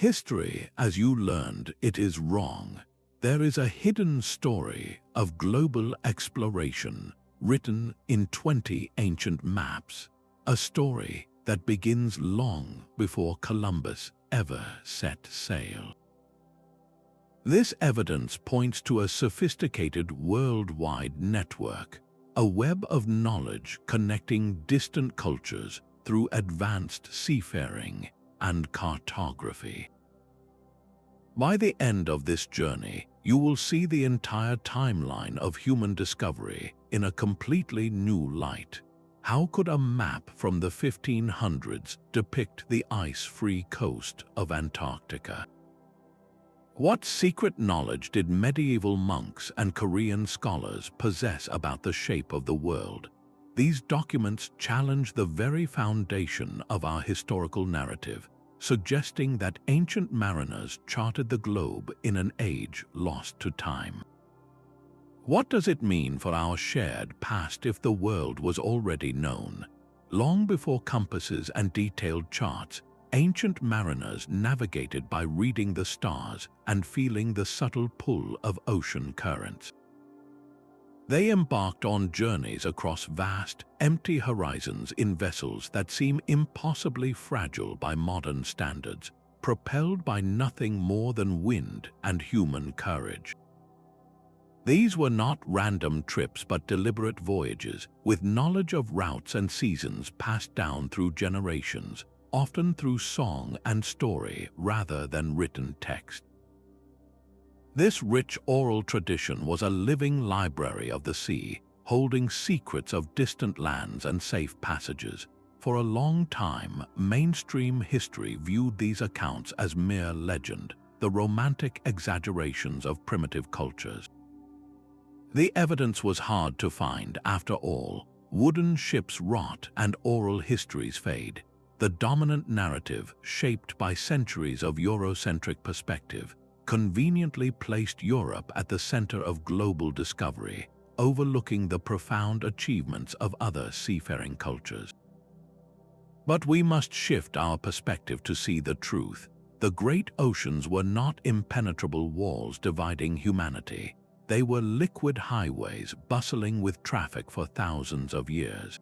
History, as you learned, it is wrong. There is a hidden story of global exploration written in 20 ancient maps, a story that begins long before Columbus ever set sail. This evidence points to a sophisticated worldwide network, a web of knowledge connecting distant cultures through advanced seafaring and cartography. By the end of this journey, you will see the entire timeline of human discovery in a completely new light. How could a map from the 1500s depict the ice-free coast of Antarctica? What secret knowledge did medieval monks and Korean scholars possess about the shape of the world? These documents challenge the very foundation of our historical narrative, suggesting that ancient mariners charted the globe in an age lost to time. What does it mean for our shared past if the world was already known? Long before compasses and detailed charts, ancient mariners navigated by reading the stars and feeling the subtle pull of ocean currents. They embarked on journeys across vast, empty horizons in vessels that seem impossibly fragile by modern standards, propelled by nothing more than wind and human courage. These were not random trips but deliberate voyages, with knowledge of routes and seasons passed down through generations, often through song and story rather than written text. This rich oral tradition was a living library of the sea, holding secrets of distant lands and safe passages. For a long time, mainstream history viewed these accounts as mere legend, the romantic exaggerations of primitive cultures. The evidence was hard to find, after all. Wooden ships rot and oral histories fade. The dominant narrative, shaped by centuries of Eurocentric perspective, conveniently placed Europe at the center of global discovery, overlooking the profound achievements of other seafaring cultures. But we must shift our perspective to see the truth. The great oceans were not impenetrable walls dividing humanity. They were liquid highways bustling with traffic for thousands of years.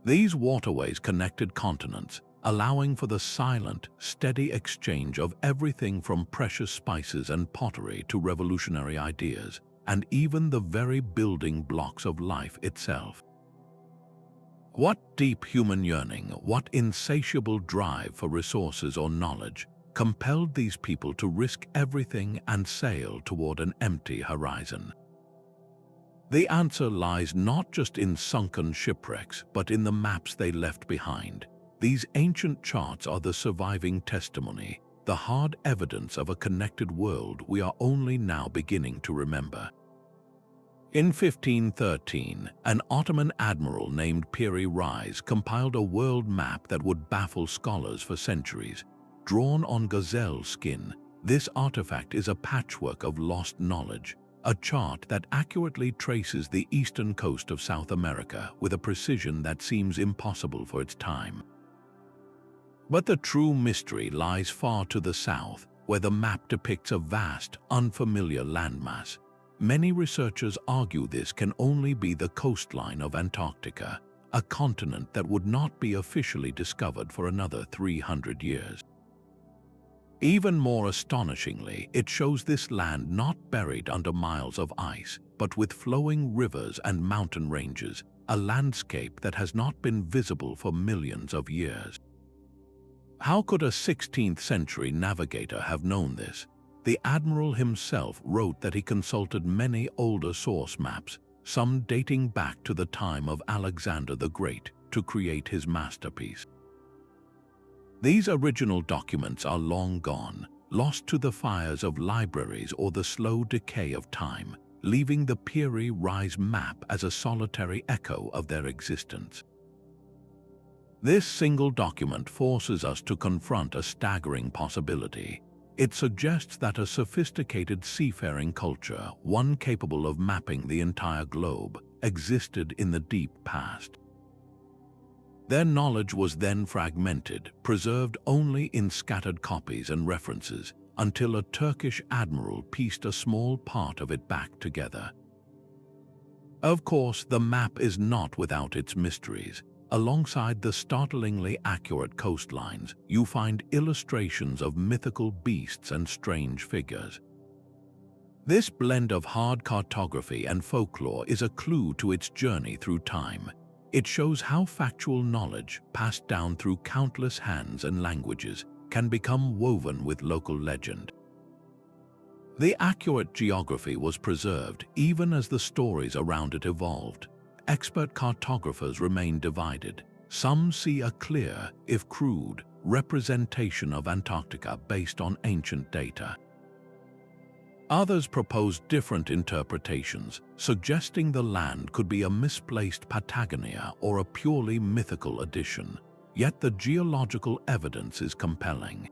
These waterways connected continents, allowing for the silent, steady exchange of everything from precious spices and pottery to revolutionary ideas, and even the very building blocks of life itself. What deep human yearning, what insatiable drive for resources or knowledge, compelled these people to risk everything and sail toward an empty horizon? The answer lies not just in sunken shipwrecks, but in the maps they left behind. These ancient charts are the surviving testimony, the hard evidence of a connected world we are only now beginning to remember. In 1513, an Ottoman admiral named Piri Reis compiled a world map that would baffle scholars for centuries. Drawn on gazelle skin, this artifact is a patchwork of lost knowledge, a chart that accurately traces the eastern coast of South America with a precision that seems impossible for its time. But the true mystery lies far to the south, where the map depicts a vast, unfamiliar landmass. Many researchers argue this can only be the coastline of Antarctica, a continent that would not be officially discovered for another 300 years. Even more astonishingly, it shows this land not buried under miles of ice, but with flowing rivers and mountain ranges, a landscape that has not been visible for millions of years. How could a 16th century navigator have known this? The admiral himself wrote that he consulted many older source maps, some dating back to the time of Alexander the Great, to create his masterpiece. These original documents are long gone, lost to the fires of libraries or the slow decay of time, leaving the Piri Reis map as a solitary echo of their existence. This single document forces us to confront a staggering possibility. It suggests that a sophisticated seafaring culture, one capable of mapping the entire globe, existed in the deep past. Their knowledge was then fragmented, preserved only in scattered copies and references, until a Turkish admiral pieced a small part of it back together. Of course, the map is not without its mysteries. Alongside the startlingly accurate coastlines, you find illustrations of mythical beasts and strange figures. This blend of hard cartography and folklore is a clue to its journey through time. It shows how factual knowledge, passed down through countless hands and languages, can become woven with local legend. The accurate geography was preserved even as the stories around it evolved. Expert cartographers remain divided. Some see a clear, if crude, representation of Antarctica based on ancient data. Others propose different interpretations, suggesting the land could be a misplaced Patagonia or a purely mythical addition. Yet the geological evidence is compelling.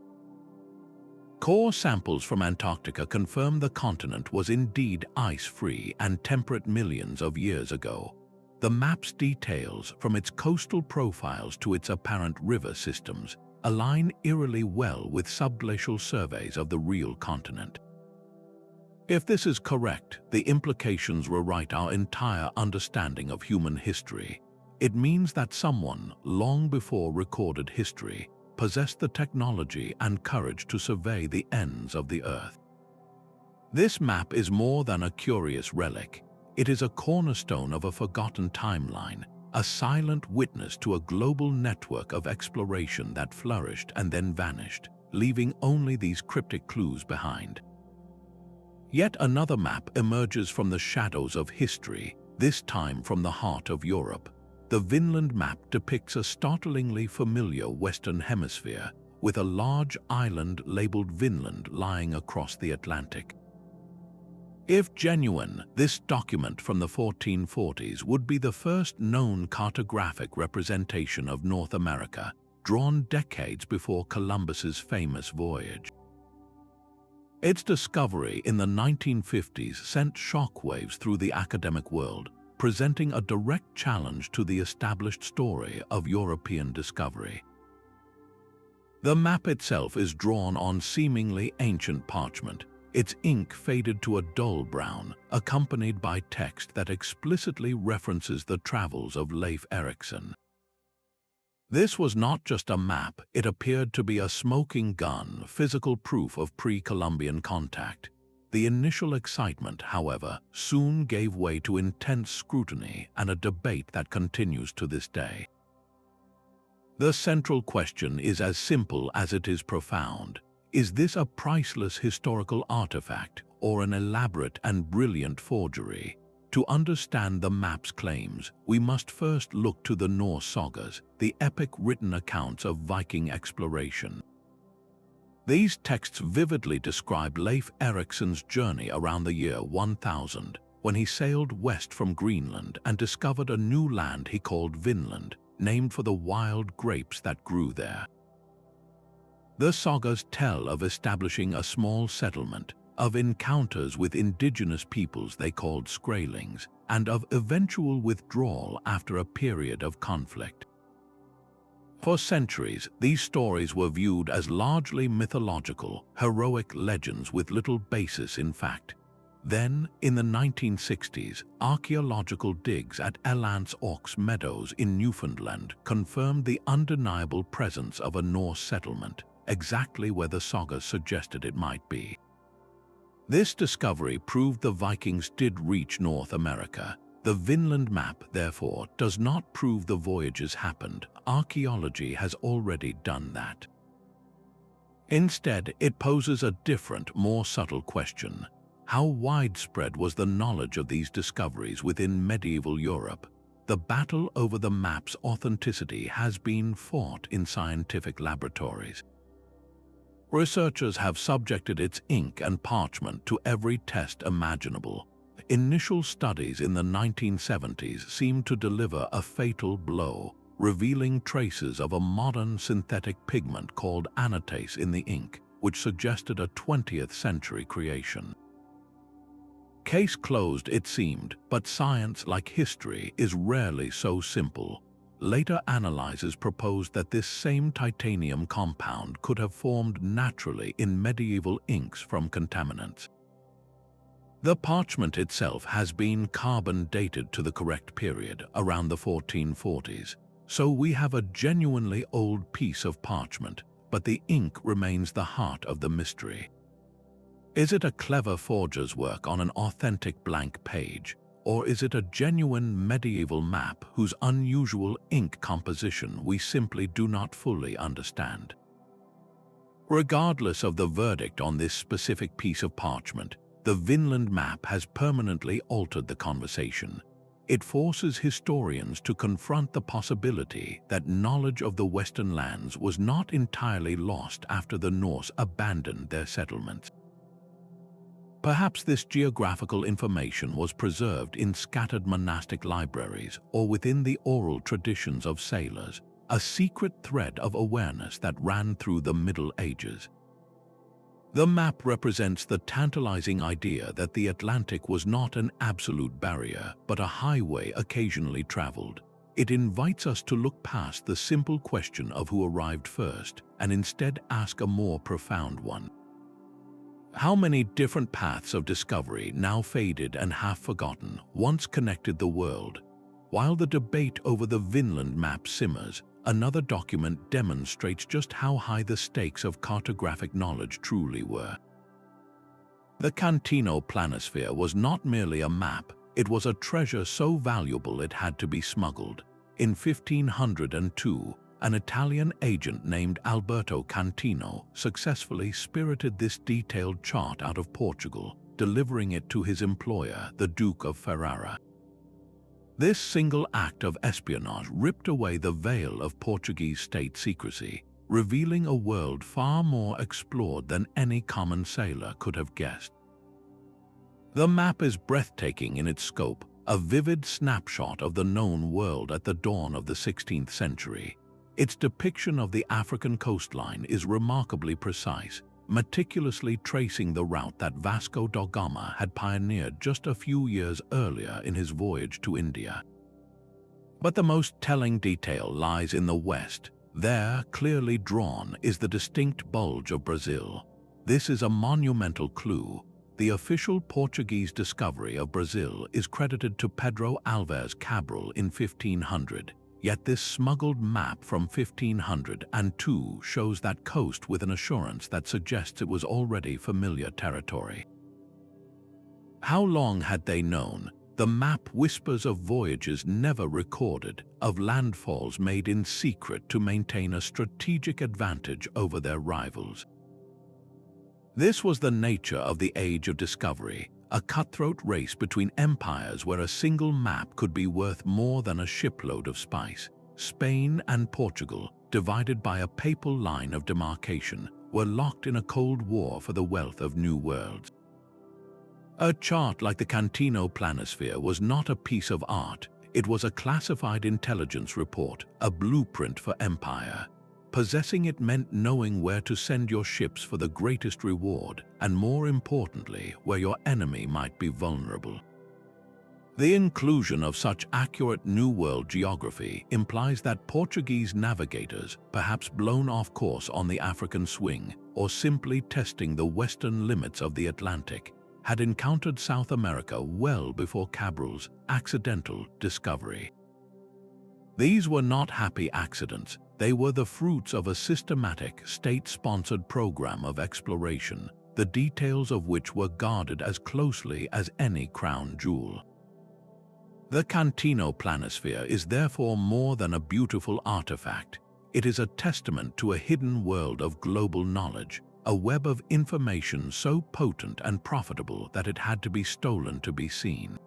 Core samples from Antarctica confirm the continent was indeed ice-free and temperate millions of years ago. The map's details, from its coastal profiles to its apparent river systems, align eerily well with subglacial surveys of the real continent. If this is correct, the implications rewrite our entire understanding of human history. It means that someone, long before recorded history, possessed the technology and courage to survey the ends of the earth. This map is more than a curious relic. It is a cornerstone of a forgotten timeline, a silent witness to a global network of exploration that flourished and then vanished, leaving only these cryptic clues behind. Yet another map emerges from the shadows of history, this time from the heart of Europe. The Vinland Map depicts a startlingly familiar Western Hemisphere, with a large island labeled Vinland lying across the Atlantic. If genuine, this document from the 1440s would be the first known cartographic representation of North America, drawn decades before Columbus's famous voyage. Its discovery in the 1950s sent shockwaves through the academic world, presenting a direct challenge to the established story of European discovery. The map itself is drawn on seemingly ancient parchment, its ink faded to a dull brown, accompanied by text that explicitly references the travels of Leif Erikson. This was not just a map, it appeared to be a smoking gun, physical proof of pre-Columbian contact. The initial excitement, however, soon gave way to intense scrutiny and a debate that continues to this day. The central question is as simple as it is profound. Is this a priceless historical artifact or an elaborate and brilliant forgery? To understand the map's claims, we must first look to the Norse sagas, the epic written accounts of Viking exploration. These texts vividly describe Leif Erikson's journey around the year 1000, when he sailed west from Greenland and discovered a new land he called Vinland, named for the wild grapes that grew there. The sagas tell of establishing a small settlement, of encounters with indigenous peoples they called Skraelings, and of eventual withdrawal after a period of conflict. For centuries, these stories were viewed as largely mythological, heroic legends with little basis in fact. Then, in the 1960s, archaeological digs at Elance Ox Meadows in Newfoundland confirmed the undeniable presence of a Norse settlement, exactly where the sagas suggested it might be. This discovery proved the Vikings did reach North America. The Vinland Map, therefore, does not prove the voyages happened. Archaeology has already done that. Instead, it poses a different, more subtle question. How widespread was the knowledge of these discoveries within medieval Europe? The battle over the map's authenticity has been fought in scientific laboratories. Researchers have subjected its ink and parchment to every test imaginable. Initial studies in the 1970s seemed to deliver a fatal blow, revealing traces of a modern synthetic pigment called anatase in the ink, which suggested a 20th century creation. Case closed, it seemed, but science, like history, is rarely so simple. Later analyzers proposed that this same titanium compound could have formed naturally in medieval inks from contaminants. The parchment itself has been carbon dated to the correct period, around the 1440s, so we have a genuinely old piece of parchment, but the ink remains the heart of the mystery. Is it a clever forger's work on an authentic blank page, or is it a genuine medieval map whose unusual ink composition we simply do not fully understand? Regardless of the verdict on this specific piece of parchment, the Vinland map has permanently altered the conversation. It forces historians to confront the possibility that knowledge of the Western lands was not entirely lost after the Norse abandoned their settlements. Perhaps this geographical information was preserved in scattered monastic libraries or within the oral traditions of sailors, a secret thread of awareness that ran through the Middle Ages. The map represents the tantalizing idea that the Atlantic was not an absolute barrier, but a highway occasionally traveled. It invites us to look past the simple question of who arrived first and instead ask a more profound one. How many different paths of discovery, now faded and half forgotten, once connected the world? While the debate over the Vinland map simmers, another document demonstrates just how high the stakes of cartographic knowledge truly were. The Cantino Planisphere was not merely a map, it was a treasure so valuable it had to be smuggled. In 1502, an Italian agent named Alberto Cantino successfully spirited this detailed chart out of Portugal, delivering it to his employer, the Duke of Ferrara. This single act of espionage ripped away the veil of Portuguese state secrecy, revealing a world far more explored than any common sailor could have guessed. The map is breathtaking in its scope, a vivid snapshot of the known world at the dawn of the 16th century. Its depiction of the African coastline is remarkably precise, meticulously tracing the route that Vasco da Gama had pioneered just a few years earlier in his voyage to India. But the most telling detail lies in the west. There, clearly drawn, is the distinct bulge of Brazil. This is a monumental clue. The official Portuguese discovery of Brazil is credited to Pedro Álvares Cabral in 1500. Yet this smuggled map from 1502 shows that coast with an assurance that suggests it was already familiar territory. How long had they known? The map whispers of voyages never recorded, of landfalls made in secret to maintain a strategic advantage over their rivals. This was the nature of the Age of Discovery, a cutthroat race between empires where a single map could be worth more than a shipload of spice. Spain and Portugal, divided by a papal line of demarcation, were locked in a cold war for the wealth of new worlds. A chart like the Cantino Planisphere was not a piece of art, it was a classified intelligence report, a blueprint for empire. Possessing it meant knowing where to send your ships for the greatest reward, and more importantly, where your enemy might be vulnerable. The inclusion of such accurate New World geography implies that Portuguese navigators, perhaps blown off course on the African swing, or simply testing the western limits of the Atlantic, had encountered South America well before Cabral's accidental discovery. These were not happy accidents. They were the fruits of a systematic, state-sponsored program of exploration, the details of which were guarded as closely as any crown jewel. The Cantino Planisphere is therefore more than a beautiful artifact. It is a testament to a hidden world of global knowledge, a web of information so potent and profitable that it had to be stolen to be seen.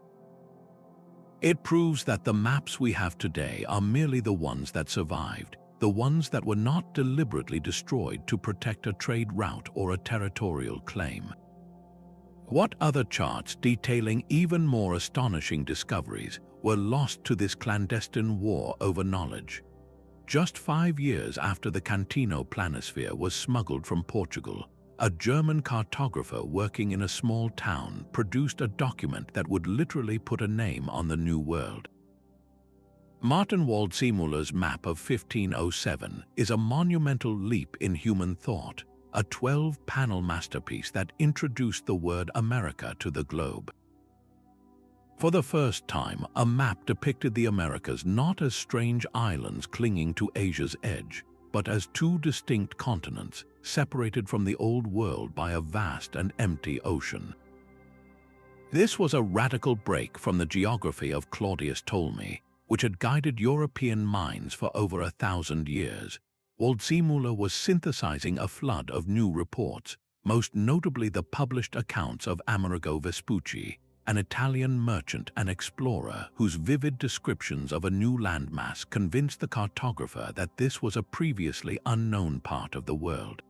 It proves that the maps we have today are merely the ones that survived, the ones that were not deliberately destroyed to protect a trade route or a territorial claim. What other charts detailing even more astonishing discoveries were lost to this clandestine war over knowledge? Just 5 years after the Cantino Planisphere was smuggled from Portugal, a German cartographer working in a small town produced a document that would literally put a name on the New World. Martin Waldseemüller's map of 1507 is a monumental leap in human thought, a 12-panel masterpiece that introduced the word America to the globe. For the first time, a map depicted the Americas not as strange islands clinging to Asia's edge, but as two distinct continents, separated from the Old World by a vast and empty ocean. This was a radical break from the geography of Claudius Ptolemy, which had guided European minds for over 1,000 years. Waldseemüller was synthesizing a flood of new reports, most notably the published accounts of Amerigo Vespucci, an Italian merchant and explorer whose vivid descriptions of a new landmass convinced the cartographer that this was a previously unknown part of the world.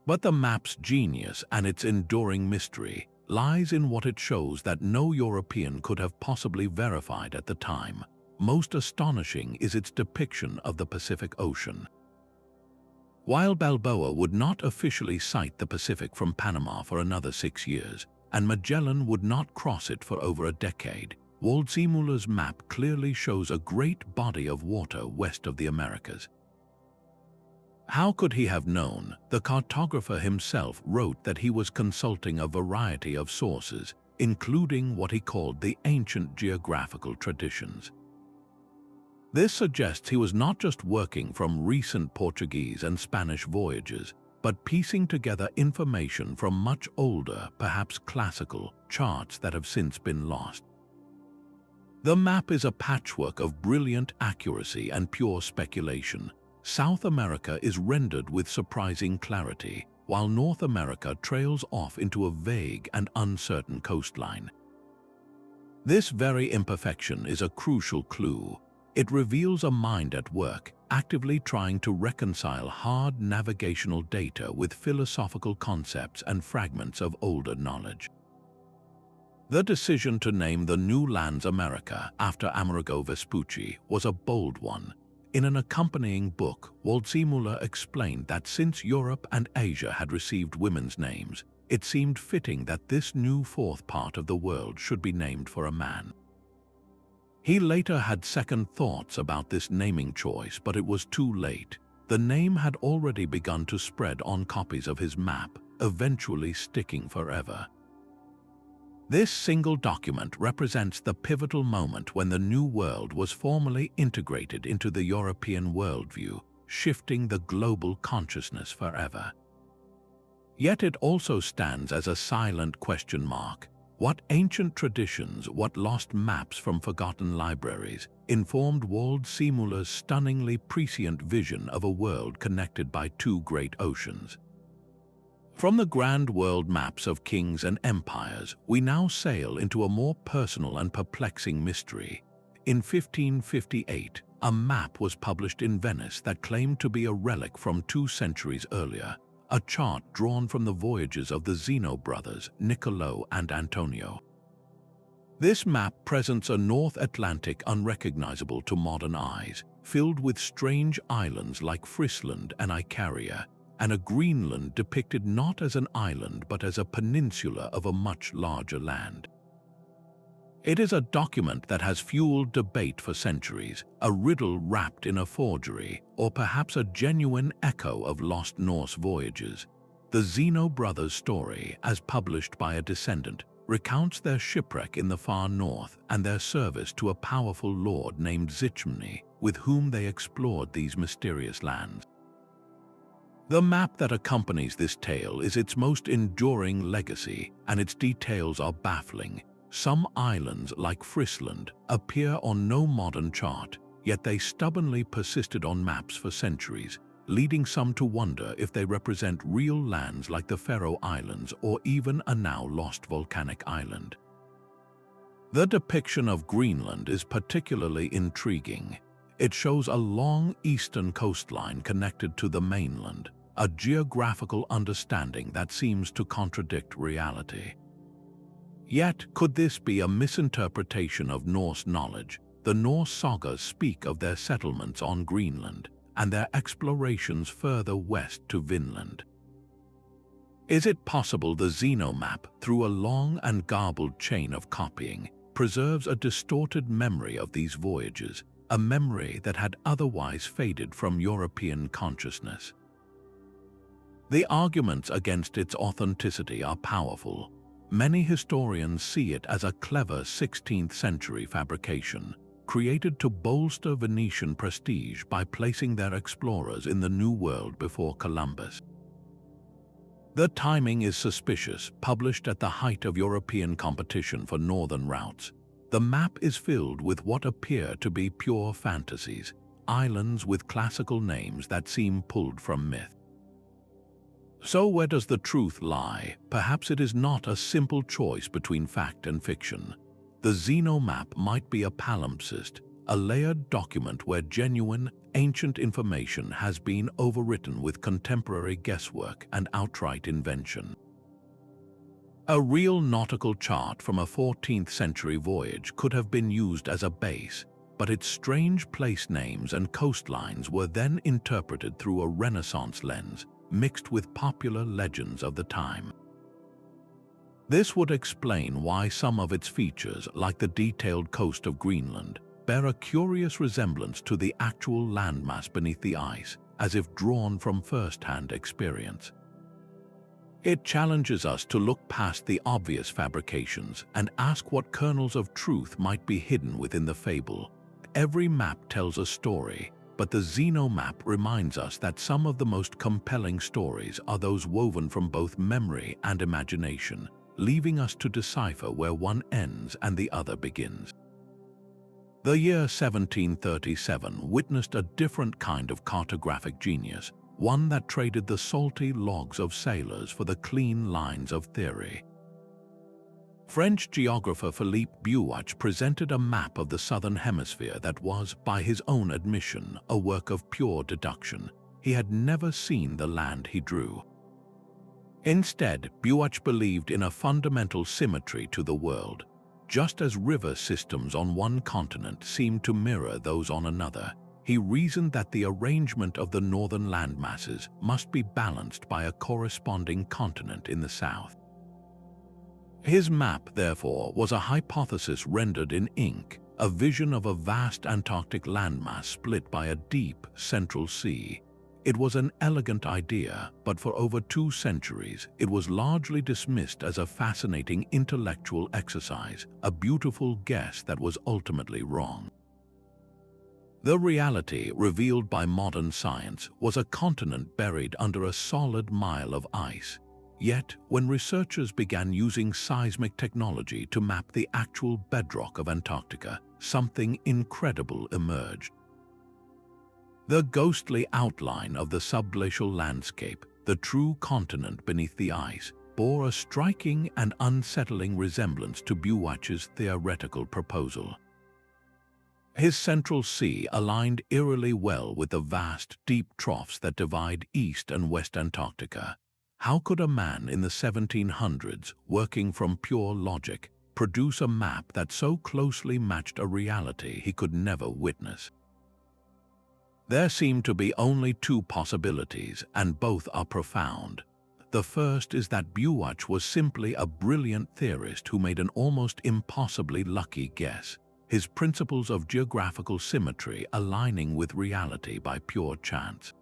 But the map's genius and its enduring mystery lies in what it shows that no European could have possibly verified at the time. Most astonishing is its depiction of the Pacific Ocean. While Balboa would not officially sight the Pacific from Panama for another 6 years, and Magellan would not cross it for over a decade, Waldseemüller's map clearly shows a great body of water west of the Americas. How could he have known? The cartographer himself wrote that he was consulting a variety of sources, including what he called the ancient geographical traditions. This suggests he was not just working from recent Portuguese and Spanish voyages, but piecing together information from much older, perhaps classical, charts that have since been lost. The map is a patchwork of brilliant accuracy and pure speculation. South America is rendered with surprising clarity, while North America trails off into a vague and uncertain coastline. This very imperfection is a crucial clue. It reveals a mind at work, actively trying to reconcile hard navigational data with philosophical concepts and fragments of older knowledge. The decision to name the new lands America after Amerigo Vespucci was a bold one. In an accompanying book, Waldseemüller explained that since Europe and Asia had received women's names, it seemed fitting that this new fourth part of the world should be named for a man. He later had second thoughts about this naming choice, but it was too late. The name had already begun to spread on copies of his map, eventually sticking forever. This single document represents the pivotal moment when the New World was formally integrated into the European worldview, shifting the global consciousness forever. Yet it also stands as a silent question mark. What ancient traditions, what lost maps from forgotten libraries, informed Waldseemüller's stunningly prescient vision of a world connected by two great oceans? From the grand world maps of kings and empires, we now sail into a more personal and perplexing mystery. In 1558, a map was published in Venice that claimed to be a relic from 2 centuries earlier, a chart drawn from the voyages of the Zeno brothers, Niccolo and Antonio. This map presents a North Atlantic unrecognizable to modern eyes, filled with strange islands like Friesland and Icaria, and a Greenland depicted not as an island but as a peninsula of a much larger land. It is a document that has fueled debate for centuries, a riddle wrapped in a forgery, or perhaps a genuine echo of lost Norse voyages. The Zeno brothers' story, as published by a descendant, recounts their shipwreck in the far north and their service to a powerful lord named Zichmni, with whom they explored these mysterious lands. The map that accompanies this tale is its most enduring legacy, and its details are baffling. Some islands, like Friesland, appear on no modern chart, yet they stubbornly persisted on maps for centuries, leading some to wonder if they represent real lands like the Faroe Islands or even a now lost volcanic island. The depiction of Greenland is particularly intriguing. It shows a long eastern coastline connected to the mainland, a geographical understanding that seems to contradict reality. Yet, could this be a misinterpretation of Norse knowledge? The Norse sagas speak of their settlements on Greenland and their explorations further west to Vinland. Is it possible the Zeno map, through a long and garbled chain of copying, preserves a distorted memory of these voyages, a memory that had otherwise faded from European consciousness. The arguments against its authenticity are powerful. Many historians see it as a clever 16th-century fabrication, created to bolster Venetian prestige by placing their explorers in the New World before Columbus. The timing is suspicious, published at the height of European competition for northern routes. The map is filled with what appear to be pure fantasies, islands with classical names that seem pulled from myth. So where does the truth lie? Perhaps it is not a simple choice between fact and fiction. The Zeno map might be a palimpsest, a layered document where genuine, ancient information has been overwritten with contemporary guesswork and outright invention. A real nautical chart from a 14th-century voyage could have been used as a base, but its strange place names and coastlines were then interpreted through a Renaissance lens, mixed with popular legends of the time. This would explain why some of its features, like the detailed coast of Greenland, bear a curious resemblance to the actual landmass beneath the ice, as if drawn from first-hand experience. It challenges us to look past the obvious fabrications and ask what kernels of truth might be hidden within the fable. Every map tells a story, but the Zeno map reminds us that some of the most compelling stories are those woven from both memory and imagination, leaving us to decipher where one ends and the other begins. The year 1737 witnessed a different kind of cartographic genius, one that traded the salty logs of sailors for the clean lines of theory. French geographer Philippe Buache presented a map of the southern hemisphere that was, by his own admission, a work of pure deduction. He had never seen the land he drew. Instead, Buache believed in a fundamental symmetry to the world. Just as river systems on one continent seemed to mirror those on another, he reasoned that the arrangement of the northern landmasses must be balanced by a corresponding continent in the south. His map, therefore, was a hypothesis rendered in ink, a vision of a vast Antarctic landmass split by a deep central sea. It was an elegant idea, but for over 2 centuries, it was largely dismissed as a fascinating intellectual exercise, a beautiful guess that was ultimately wrong. The reality revealed by modern science was a continent buried under a solid mile of ice. Yet, when researchers began using seismic technology to map the actual bedrock of Antarctica, something incredible emerged. The ghostly outline of the subglacial landscape, the true continent beneath the ice, bore a striking and unsettling resemblance to Buache's theoretical proposal. His central sea aligned eerily well with the vast, deep troughs that divide East and West Antarctica. How could a man in the 1700s, working from pure logic, produce a map that so closely matched a reality he could never witness? There seem to be only 2 possibilities, and both are profound. The first is that Buache was simply a brilliant theorist who made an almost impossibly lucky guess, his principles of geographical symmetry aligning with reality by pure chance.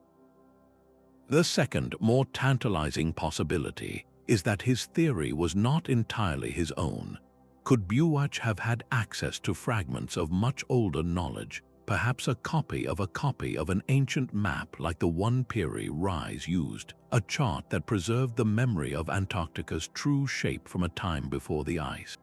The second, more tantalizing possibility is that his theory was not entirely his own. Could Buache have had access to fragments of much older knowledge, perhaps a copy of an ancient map like the one Piri Reis used, a chart that preserved the memory of Antarctica's true shape from a time before the ice?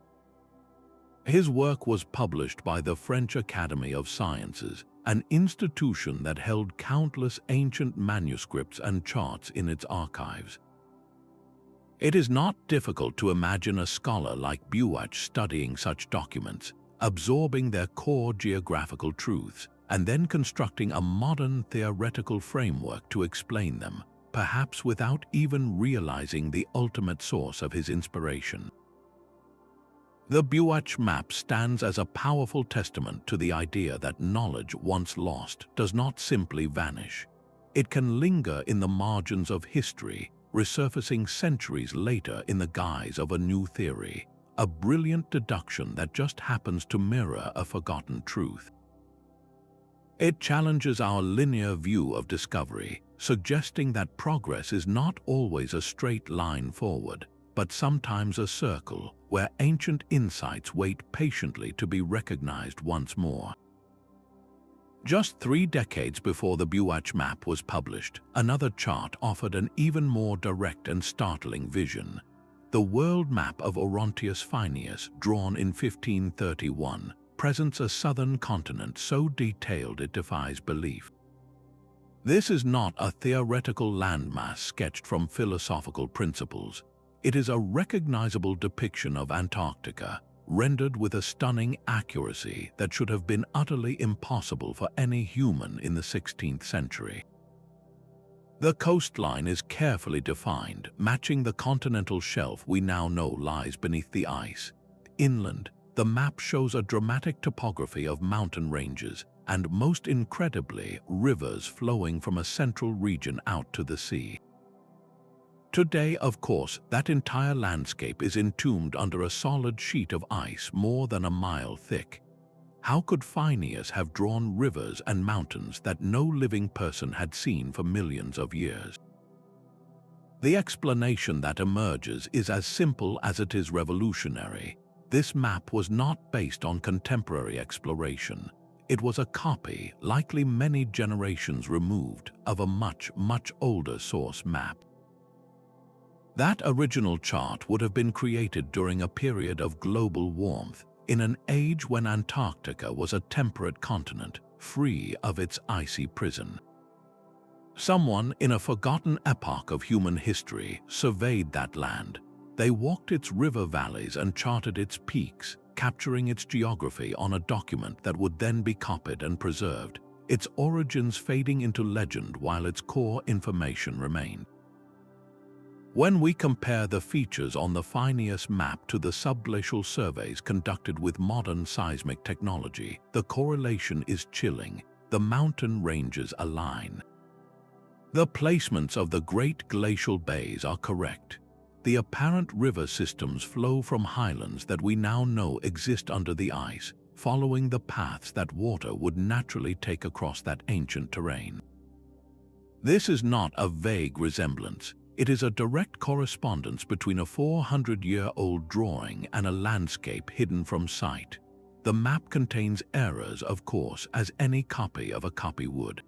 His work was published by the French Academy of Sciences, an institution that held countless ancient manuscripts and charts in its archives. It is not difficult to imagine a scholar like Buache studying such documents, absorbing their core geographical truths, and then constructing a modern theoretical framework to explain them, perhaps without even realizing the ultimate source of his inspiration. The Buache map stands as a powerful testament to the idea that knowledge once lost does not simply vanish. It can linger in the margins of history, resurfacing centuries later in the guise of a new theory, a brilliant deduction that just happens to mirror a forgotten truth. It challenges our linear view of discovery, suggesting that progress is not always a straight line forward, but sometimes a circle where ancient insights wait patiently to be recognized once more. Just 3 decades before the Buache map was published, another chart offered an even more direct and startling vision. The world map of Orontius Phineus, drawn in 1531, presents a southern continent so detailed it defies belief. This is not a theoretical landmass sketched from philosophical principles. It is a recognizable depiction of Antarctica, rendered with a stunning accuracy that should have been utterly impossible for any human in the 16th century. The coastline is carefully defined, matching the continental shelf we now know lies beneath the ice. Inland, the map shows a dramatic topography of mountain ranges and, most incredibly, rivers flowing from a central region out to the sea. Today, of course, that entire landscape is entombed under a solid sheet of ice more than a mile thick. How could Phineus have drawn rivers and mountains that no living person had seen for millions of years? The explanation that emerges is as simple as it is revolutionary. This map was not based on contemporary exploration. It was a copy, likely many generations removed, of a much older source map. That original chart would have been created during a period of global warmth, in an age when Antarctica was a temperate continent, free of its icy prison. Someone in a forgotten epoch of human history surveyed that land. They walked its river valleys and charted its peaks, capturing its geography on a document that would then be copied and preserved, its origins fading into legend while its core information remained. When we compare the features on the Phineus map to the subglacial surveys conducted with modern seismic technology, the correlation is chilling. The mountain ranges align. The placements of the great glacial bays are correct. The apparent river systems flow from highlands that we now know exist under the ice, following the paths that water would naturally take across that ancient terrain. This is not a vague resemblance. It is a direct correspondence between a 400-year-old drawing and a landscape hidden from sight. The map contains errors, of course, as any copy of a copy would.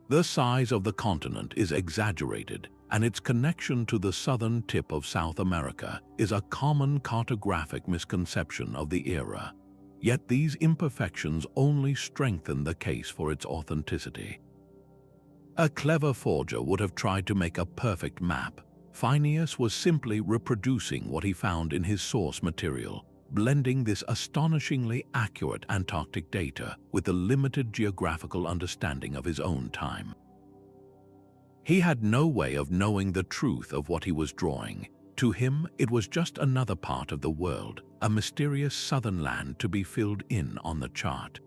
The size of the continent is exaggerated, and its connection to the southern tip of South America is a common cartographic misconception of the era. Yet these imperfections only strengthen the case for its authenticity. A clever forger would have tried to make a perfect map. Phineus was simply reproducing what he found in his source material, blending this astonishingly accurate Antarctic data with the limited geographical understanding of his own time. He had no way of knowing the truth of what he was drawing. To him, it was just another part of the world, a mysterious southern land to be filled in on the chart.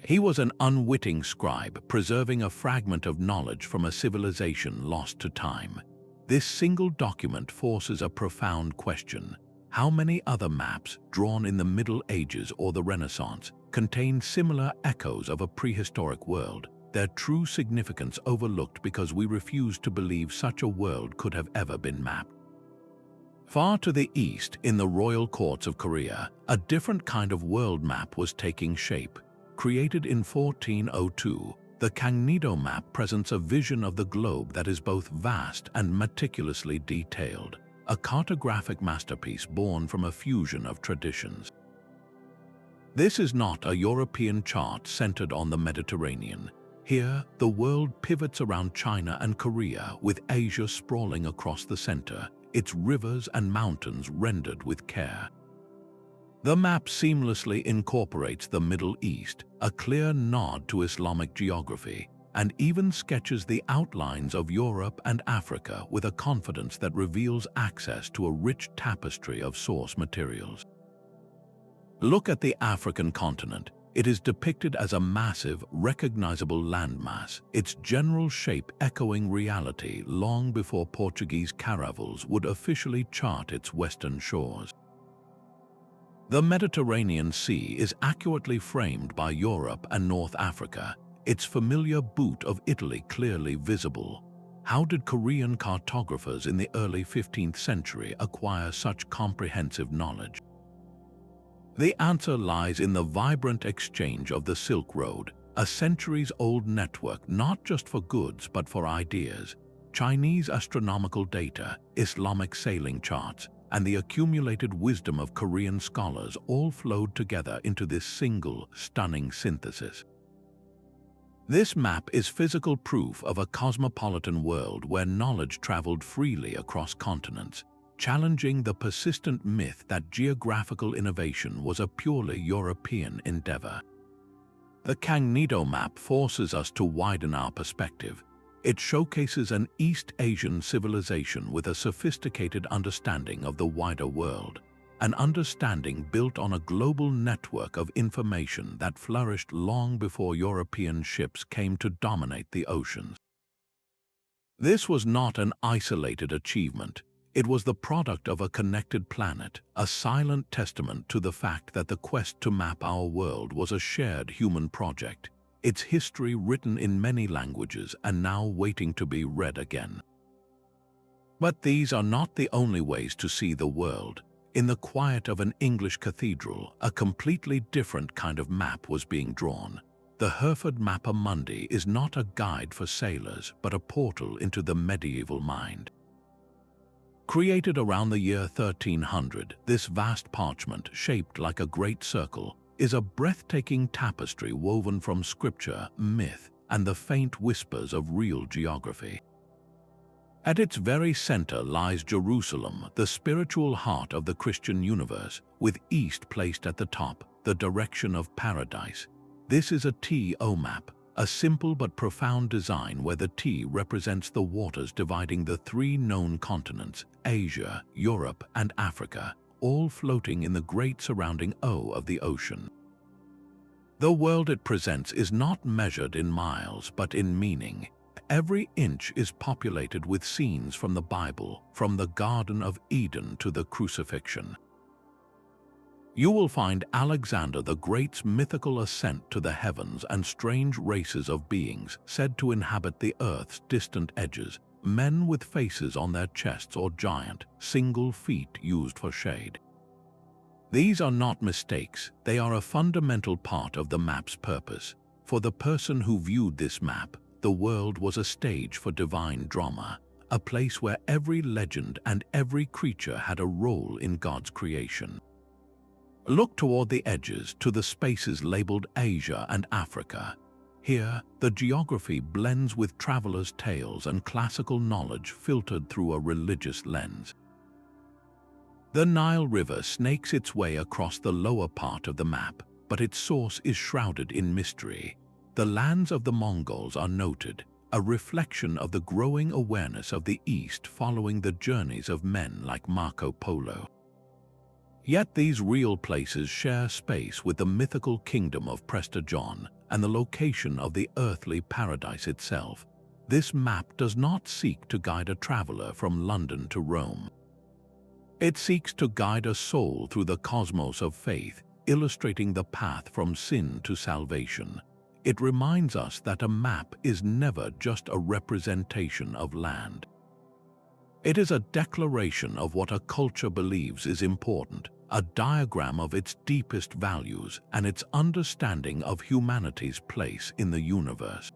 He was an unwitting scribe, preserving a fragment of knowledge from a civilization lost to time. This single document forces a profound question. How many other maps, drawn in the Middle Ages or the Renaissance, contain similar echoes of a prehistoric world, their true significance overlooked because we refuse to believe such a world could have ever been mapped? Far to the east, in the royal courts of Korea, a different kind of world map was taking shape. Created in 1402, the Kangnido map presents a vision of the globe that is both vast and meticulously detailed, a cartographic masterpiece born from a fusion of traditions. This is not a European chart centered on the Mediterranean. Here, the world pivots around China and Korea, with Asia sprawling across the center, its rivers and mountains rendered with care. The map seamlessly incorporates the Middle East, a clear nod to Islamic geography, and even sketches the outlines of Europe and Africa with a confidence that reveals access to a rich tapestry of source materials. Look at the African continent. It is depicted as a massive, recognizable landmass, its general shape echoing reality long before Portuguese caravels would officially chart its western shores. The Mediterranean Sea is accurately framed by Europe and North Africa, its familiar boot of Italy clearly visible. How did Korean cartographers in the early 15th century acquire such comprehensive knowledge? The answer lies in the vibrant exchange of the Silk Road, a centuries-old network not just for goods but for ideas. Chinese astronomical data, Islamic sailing charts, and the accumulated wisdom of Korean scholars all flowed together into this single, stunning synthesis. This map is physical proof of a cosmopolitan world where knowledge traveled freely across continents, challenging the persistent myth that geographical innovation was a purely European endeavor. The Kangnido map forces us to widen our perspective. It showcases an East Asian civilization with a sophisticated understanding of the wider world, an understanding built on a global network of information that flourished long before European ships came to dominate the oceans. This was not an isolated achievement. It was the product of a connected planet, a silent testament to the fact that the quest to map our world was a shared human project, its history written in many languages and now waiting to be read again. But these are not the only ways to see the world. In the quiet of an English cathedral, a completely different kind of map was being drawn. The Hereford Mappa Mundi is not a guide for sailors, but a portal into the medieval mind. Created around the year 1300, this vast parchment, shaped like a great circle, is a breathtaking tapestry woven from scripture, myth, and the faint whispers of real geography. At its very center lies Jerusalem, the spiritual heart of the Christian universe, with East placed at the top, the direction of paradise. This is a TO map, a simple but profound design where the T represents the waters dividing the three known continents, Asia, Europe, and Africa, all floating in the great surrounding O of the ocean. The world it presents is not measured in miles but in meaning. Every inch is populated with scenes from the Bible, from the Garden of Eden to the Crucifixion. You will find Alexander the Great's mythical ascent to the heavens and strange races of beings said to inhabit the earth's distant edges, men with faces on their chests or giant, single feet used for shade. These are not mistakes, they are a fundamental part of the map's purpose. For the person who viewed this map, the world was a stage for divine drama, a place where every legend and every creature had a role in God's creation. Look toward the edges, to the spaces labeled Asia and Africa. Here, the geography blends with travelers' tales and classical knowledge filtered through a religious lens. The Nile River snakes its way across the lower part of the map, but its source is shrouded in mystery. The lands of the Mongols are noted, a reflection of the growing awareness of the East following the journeys of men like Marco Polo. Yet these real places share space with the mythical kingdom of Prester John and the location of the earthly paradise itself. This map does not seek to guide a traveler from London to Rome. It seeks to guide a soul through the cosmos of faith, illustrating the path from sin to salvation. It reminds us that a map is never just a representation of land. It is a declaration of what a culture believes is important, a diagram of its deepest values and its understanding of humanity's place in the universe.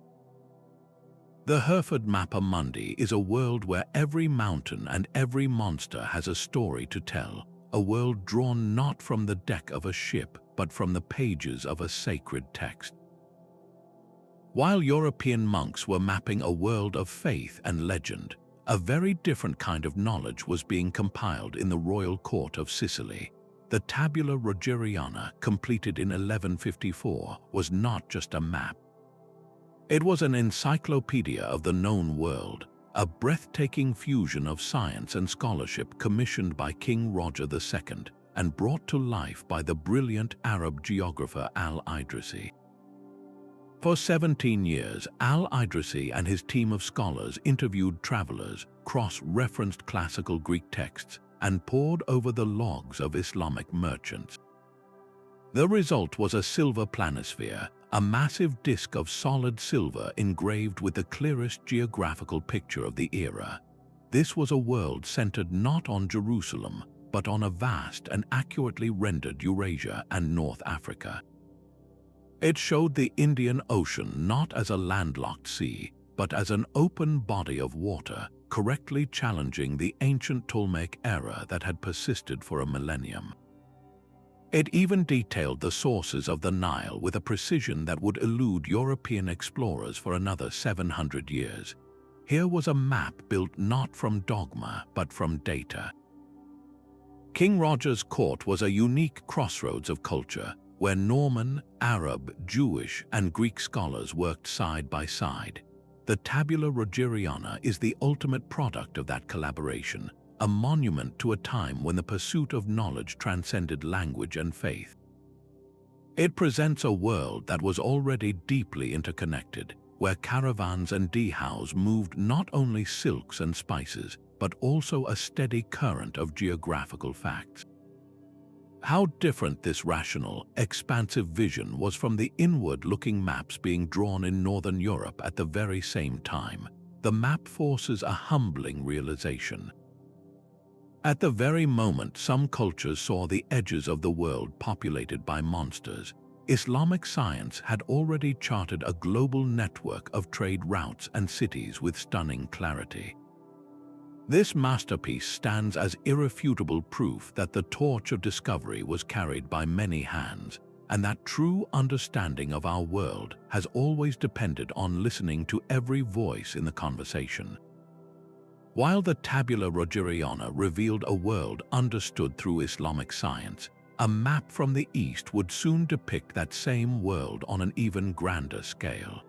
The Hereford Mappa Mundi is a world where every mountain and every monster has a story to tell, a world drawn not from the deck of a ship but from the pages of a sacred text. While European monks were mapping a world of faith and legend, a very different kind of knowledge was being compiled in the royal court of Sicily. The Tabula Rogeriana, completed in 1154, was not just a map. It was an encyclopedia of the known world, a breathtaking fusion of science and scholarship commissioned by King Roger II, and brought to life by the brilliant Arab geographer Al-Idrisi. For 17 years, Al-Idrisi and his team of scholars interviewed travelers, cross-referenced classical Greek texts, and pored over the logs of Islamic merchants. The result was a silver planisphere, a massive disk of solid silver engraved with the clearest geographical picture of the era. This was a world centered not on Jerusalem, but on a vast and accurately rendered Eurasia and North Africa. It showed the Indian Ocean not as a landlocked sea, but as an open body of water, correctly challenging the ancient Ptolemaic era that had persisted for a millennium. It even detailed the sources of the Nile with a precision that would elude European explorers for another 700 years. Here was a map built not from dogma, but from data. King Roger's court was a unique crossroads of culture, where Norman, Arab, Jewish, and Greek scholars worked side by side. The Tabula Rogeriana is the ultimate product of that collaboration, a monument to a time when the pursuit of knowledge transcended language and faith. It presents a world that was already deeply interconnected, where caravans and dhows moved not only silks and spices, but also a steady current of geographical facts. How different this rational, expansive vision was from the inward-looking maps being drawn in Northern Europe at the very same time. The map forces a humbling realization. At the very moment some cultures saw the edges of the world populated by monsters, Islamic science had already charted a global network of trade routes and cities with stunning clarity. This masterpiece stands as irrefutable proof that the torch of discovery was carried by many hands, and that true understanding of our world has always depended on listening to every voice in the conversation. While the Tabula Rogeriana revealed a world understood through Islamic science, a map from the East would soon depict that same world on an even grander scale.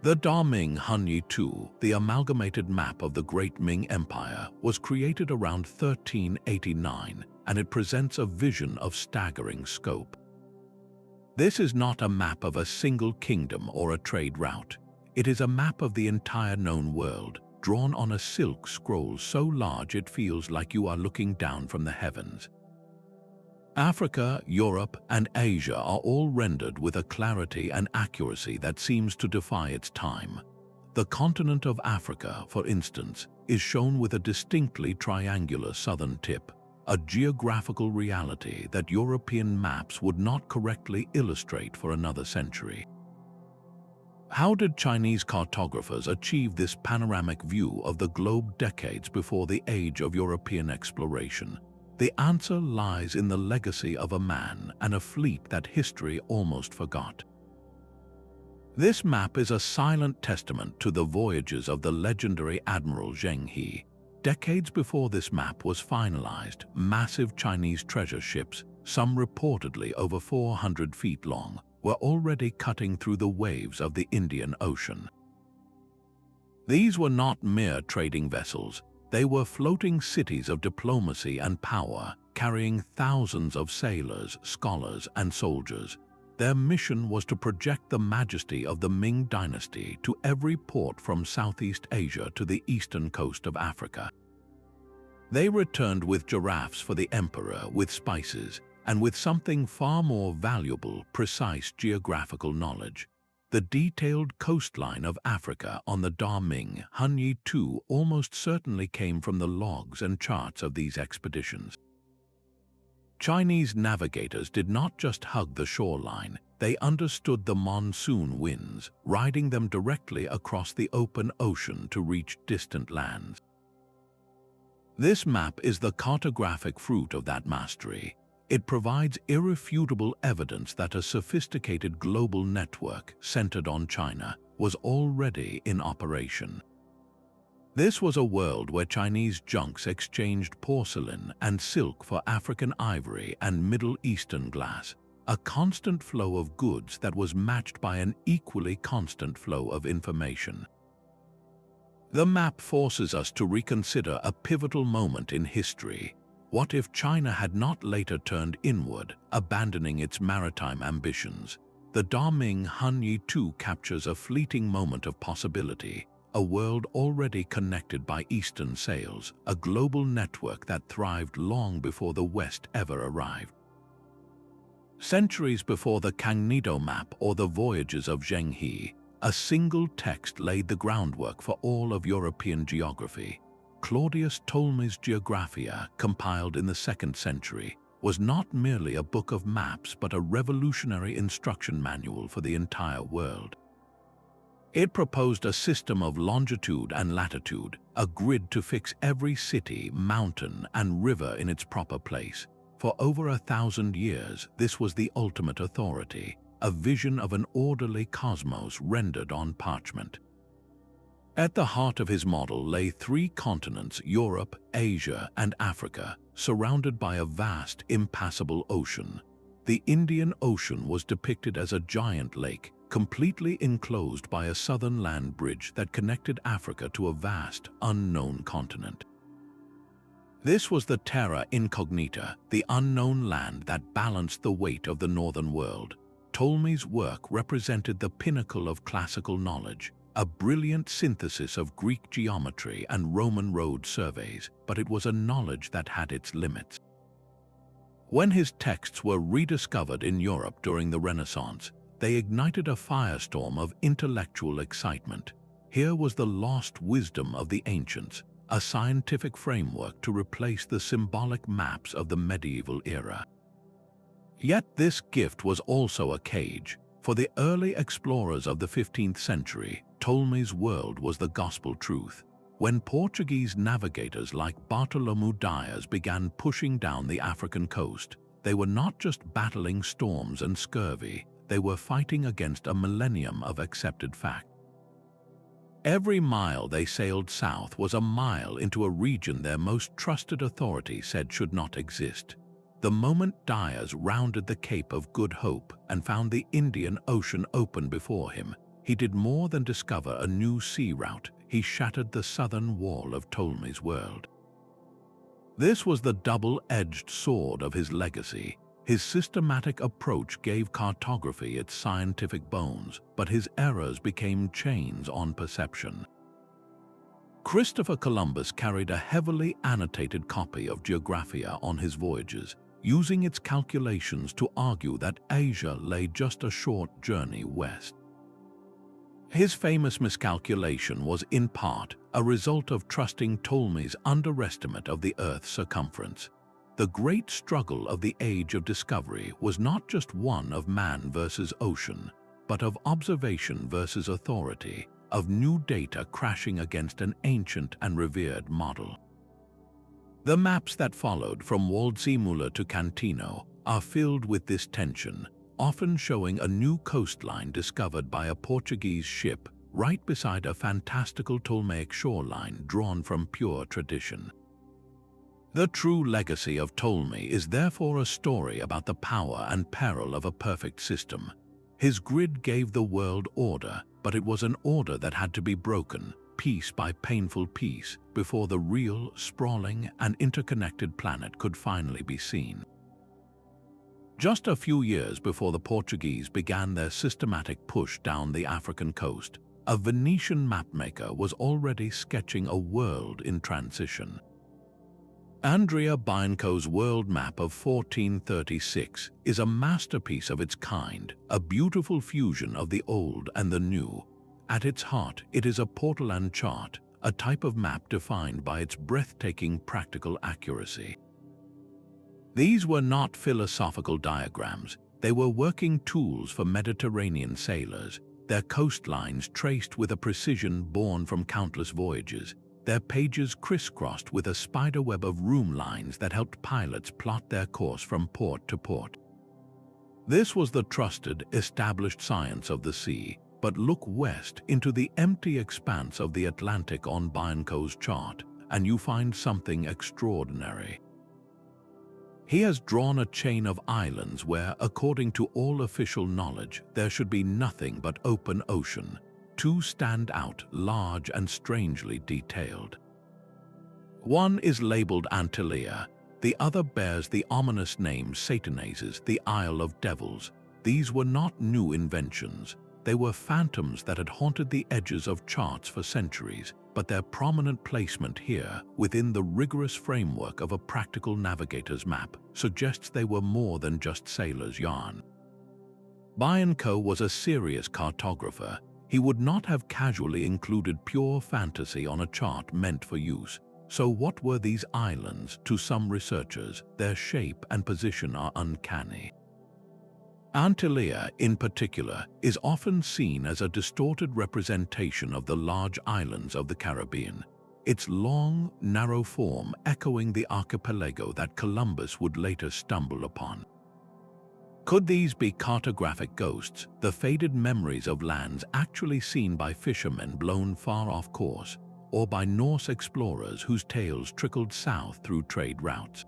The Da Ming Hunyi II, the amalgamated map of the Great Ming Empire, was created around 1389, and it presents a vision of staggering scope. This is not a map of a single kingdom or a trade route. It is a map of the entire known world, drawn on a silk scroll so large it feels like you are looking down from the heavens. Africa, Europe, and Asia are all rendered with a clarity and accuracy that seems to defy its time. The continent of Africa, for instance, is shown with a distinctly triangular southern tip, a geographical reality that European maps would not correctly illustrate for another century. How did Chinese cartographers achieve this panoramic view of the globe decades before the age of European exploration? The answer lies in the legacy of a man and a fleet that history almost forgot. This map is a silent testament to the voyages of the legendary Admiral Zheng He. Decades before this map was finalized, massive Chinese treasure ships, some reportedly over 400 feet long, were already cutting through the waves of the Indian Ocean. These were not mere trading vessels. They were floating cities of diplomacy and power, carrying thousands of sailors, scholars, and soldiers. Their mission was to project the majesty of the Ming dynasty to every port from Southeast Asia to the eastern coast of Africa. They returned with giraffes for the emperor, with spices, and with something far more valuable, precise geographical knowledge. The detailed coastline of Africa on the Da Ming Hunyi II almost certainly came from the logs and charts of these expeditions. Chinese navigators did not just hug the shoreline, they understood the monsoon winds, riding them directly across the open ocean to reach distant lands. This map is the cartographic fruit of that mastery. It provides irrefutable evidence that a sophisticated global network centered on China was already in operation. This was a world where Chinese junks exchanged porcelain and silk for African ivory and Middle Eastern glass, a constant flow of goods that was matched by an equally constant flow of information. The map forces us to reconsider a pivotal moment in history. What if China had not later turned inward, abandoning its maritime ambitions? The Da Ming Hanyi 2 captures a fleeting moment of possibility, a world already connected by eastern sails, a global network that thrived long before the West ever arrived. Centuries before the Kangnido map or the voyages of Zheng He, a single text laid the groundwork for all of European geography. Claudius Ptolemy's Geographia, compiled in the 2nd century, was not merely a book of maps but a revolutionary instruction manual for the entire world. It proposed a system of longitude and latitude, a grid to fix every city, mountain, and river in its proper place. For over 1,000 years, this was the ultimate authority, a vision of an orderly cosmos rendered on parchment. At the heart of his model lay 3 continents, Europe, Asia, and Africa, surrounded by a vast, impassable ocean. The Indian Ocean was depicted as a giant lake, completely enclosed by a southern land bridge that connected Africa to a vast, unknown continent. This was the terra incognita, the unknown land that balanced the weight of the northern world. Ptolemy's work represented the pinnacle of classical knowledge, a brilliant synthesis of Greek geometry and Roman road surveys, but it was a knowledge that had its limits. When his texts were rediscovered in Europe during the Renaissance, they ignited a firestorm of intellectual excitement. Here was the lost wisdom of the ancients, a scientific framework to replace the symbolic maps of the medieval era. Yet this gift was also a cage. For the early explorers of the 15th century, Ptolemy's world was the gospel truth. When Portuguese navigators like Bartolomeu Dias began pushing down the African coast, they were not just battling storms and scurvy, they were fighting against a millennium of accepted fact. Every mile they sailed south was a mile into a region their most trusted authority said should not exist. The moment Dias rounded the Cape of Good Hope and found the Indian Ocean open before him, he did more than discover a new sea route, he shattered the southern wall of Ptolemy's world. This was the double-edged sword of his legacy. His systematic approach gave cartography its scientific bones, but his errors became chains on perception. Christopher Columbus carried a heavily annotated copy of Geographia on his voyages, using its calculations to argue that Asia lay just a short journey west. His famous miscalculation was in part a result of trusting Ptolemy's underestimate of the Earth's circumference. The great struggle of the Age of Discovery was not just one of man versus ocean, but of observation versus authority, of new data crashing against an ancient and revered model. The maps that followed from Waldseemüller to Cantino are filled with this tension, often showing a new coastline discovered by a Portuguese ship right beside a fantastical Ptolemaic shoreline drawn from pure tradition. The true legacy of Ptolemy is therefore a story about the power and peril of a perfect system. His grid gave the world order, but it was an order that had to be broken, piece by painful piece, before the real, sprawling, and interconnected planet could finally be seen. Just a few years before the Portuguese began their systematic push down the African coast, a Venetian mapmaker was already sketching a world in transition. Andrea Bianco's world map of 1436 is a masterpiece of its kind, a beautiful fusion of the old and the new. At its heart, it is a portolan chart, a type of map defined by its breathtaking practical accuracy. These were not philosophical diagrams, they were working tools for Mediterranean sailors, their coastlines traced with a precision born from countless voyages, their pages crisscrossed with a spiderweb of room lines that helped pilots plot their course from port to port. This was the trusted, established science of the sea, but look west into the empty expanse of the Atlantic on Bianco's chart, and you find something extraordinary. He has drawn a chain of islands where, according to all official knowledge, there should be nothing but open ocean. Two stand out, large and strangely detailed. One is labeled Antillia, The other bears the ominous name Satanas, the Isle of Devils. These were not new inventions. They were phantoms that had haunted the edges of charts for centuries, but their prominent placement here, within the rigorous framework of a practical navigator's map, suggests they were more than just sailors' yarn. Bianco was a serious cartographer. He would not have casually included pure fantasy on a chart meant for use. So what were these islands? To some researchers, their shape and position are uncanny. Antalya, in particular, is often seen as a distorted representation of the large islands of the Caribbean, its long, narrow form echoing the archipelago that Columbus would later stumble upon. Could these be cartographic ghosts, the faded memories of lands actually seen by fishermen blown far off course, or by Norse explorers whose tales trickled south through trade routes?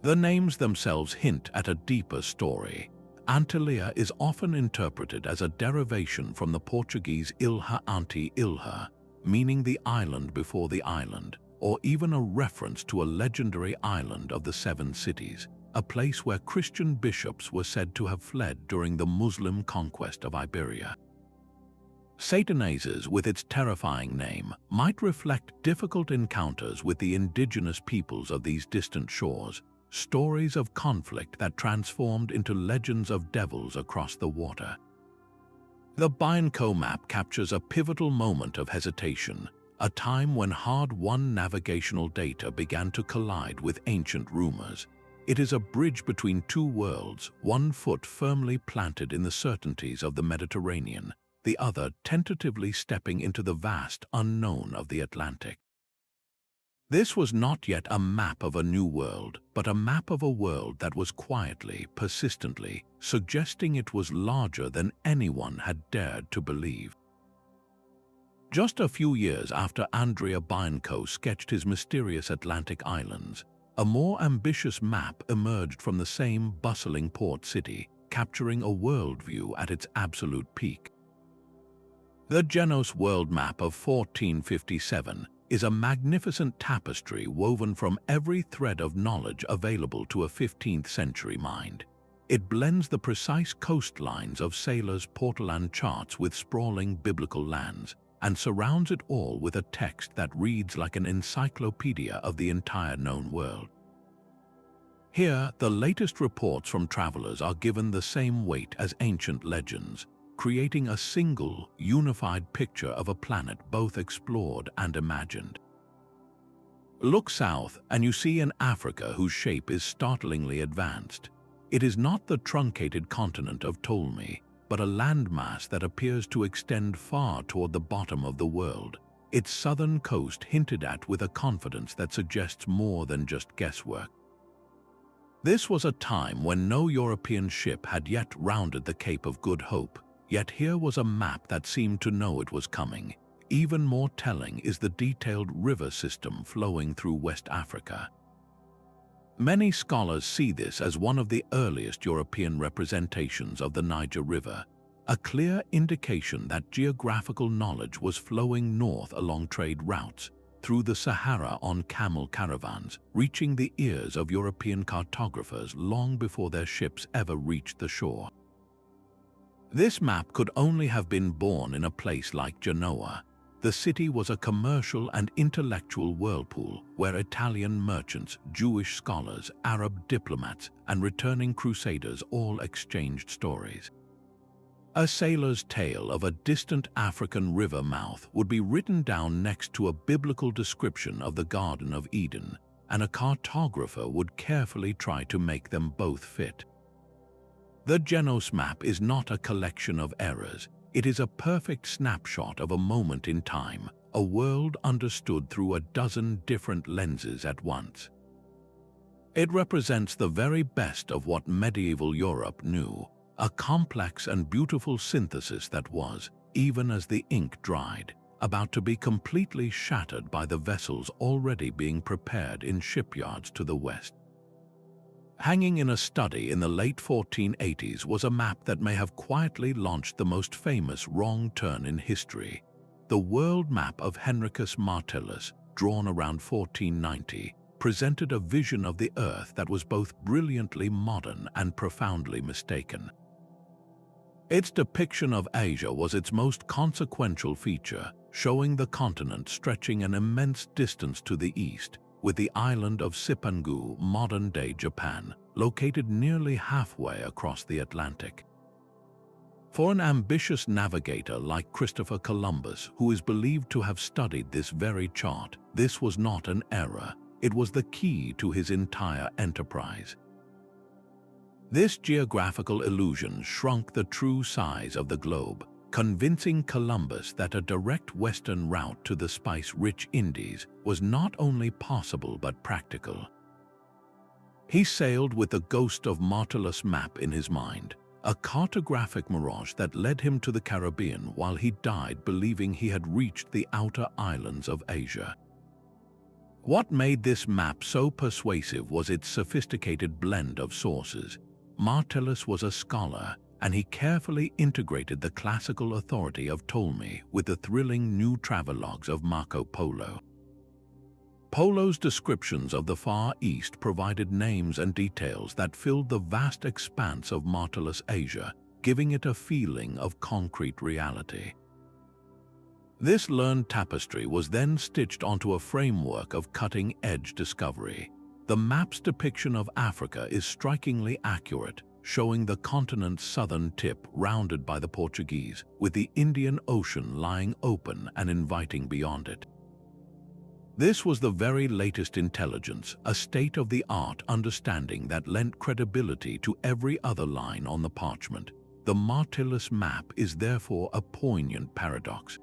The names themselves hint at a deeper story. Antalya is often interpreted as a derivation from the Portuguese Ilha ante Ilha, meaning the island before the island, or even a reference to a legendary island of the Seven Cities, a place where Christian bishops were said to have fled during the Muslim conquest of Iberia. Satanas, with its terrifying name, might reflect difficult encounters with the indigenous peoples of these distant shores, stories of conflict that transformed into legends of devils across the water. The Bianco map captures a pivotal moment of hesitation, a time when hard-won navigational data began to collide with ancient rumors. It is a bridge between two worlds, one foot firmly planted in the certainties of the Mediterranean, the other tentatively stepping into the vast unknown of the Atlantic. This was not yet a map of a new world, but a map of a world that was quietly, persistently, suggesting it was larger than anyone had dared to believe. Just a few years after Andrea Bianco sketched his mysterious Atlantic islands, a more ambitious map emerged from the same bustling port city, capturing a worldview at its absolute peak. The Genoese world map of 1457 is a magnificent tapestry woven from every thread of knowledge available to a 15th century mind. It blends the precise coastlines of sailors' portolan charts with sprawling biblical lands, and surrounds it all with a text that reads like an encyclopedia of the entire known world. Here, the latest reports from travelers are given the same weight as ancient legends, creating a single, unified picture of a planet both explored and imagined. Look south and you see an Africa whose shape is startlingly advanced. It is not the truncated continent of Ptolemy, but a landmass that appears to extend far toward the bottom of the world, its southern coast hinted at with a confidence that suggests more than just guesswork. This was a time when no European ship had yet rounded the Cape of Good Hope, yet here was a map that seemed to know it was coming. Even more telling is the detailed river system flowing through West Africa. Many scholars see this as one of the earliest European representations of the Niger River, a clear indication that geographical knowledge was flowing north along trade routes, through the Sahara on camel caravans, reaching the ears of European cartographers long before their ships ever reached the shore. This map could only have been born in a place like Genoa. The city was a commercial and intellectual whirlpool where Italian merchants, Jewish scholars, Arab diplomats, and returning crusaders all exchanged stories. A sailor's tale of a distant African river mouth would be written down next to a biblical description of the Garden of Eden, and a cartographer would carefully try to make them both fit. The Genoese map is not a collection of errors. It is a perfect snapshot of a moment in time, a world understood through a dozen different lenses at once. It represents the very best of what medieval Europe knew, a complex and beautiful synthesis that was, even as the ink dried, about to be completely shattered by the vessels already being prepared in shipyards to the west. Hanging in a study in the late 1480s was a map that may have quietly launched the most famous wrong turn in history, the world map of Henricus Martellus, drawn around 1490, presented a vision of the Earth that was both brilliantly modern and profoundly mistaken. Its depiction of Asia was its most consequential feature, showing the continent stretching an immense distance to the east, with the island of Cipangu, modern-day Japan, located nearly halfway across the Atlantic. For an ambitious navigator like Christopher Columbus, who is believed to have studied this very chart, this was not an error. It was the key to his entire enterprise. This geographical illusion shrunk the true size of the globe, convincing Columbus that a direct western route to the spice-rich Indies was not only possible but practical. He sailed with the ghost of Martellus' map in his mind, a cartographic mirage that led him to the Caribbean while he died believing he had reached the outer islands of Asia. What made this map so persuasive was its sophisticated blend of sources. Martellus was a scholar, and he carefully integrated the classical authority of Ptolemy with the thrilling new travelogues of Marco Polo. Polo's descriptions of the Far East provided names and details that filled the vast expanse of Martellus Asia, giving it a feeling of concrete reality. This learned tapestry was then stitched onto a framework of cutting-edge discovery. The map's depiction of Africa is strikingly accurate, showing the continent's southern tip rounded by the Portuguese, with the Indian Ocean lying open and inviting beyond it. This was the very latest intelligence, a state-of-the-art understanding that lent credibility to every other line on the parchment. The Martellus map is therefore a poignant paradox.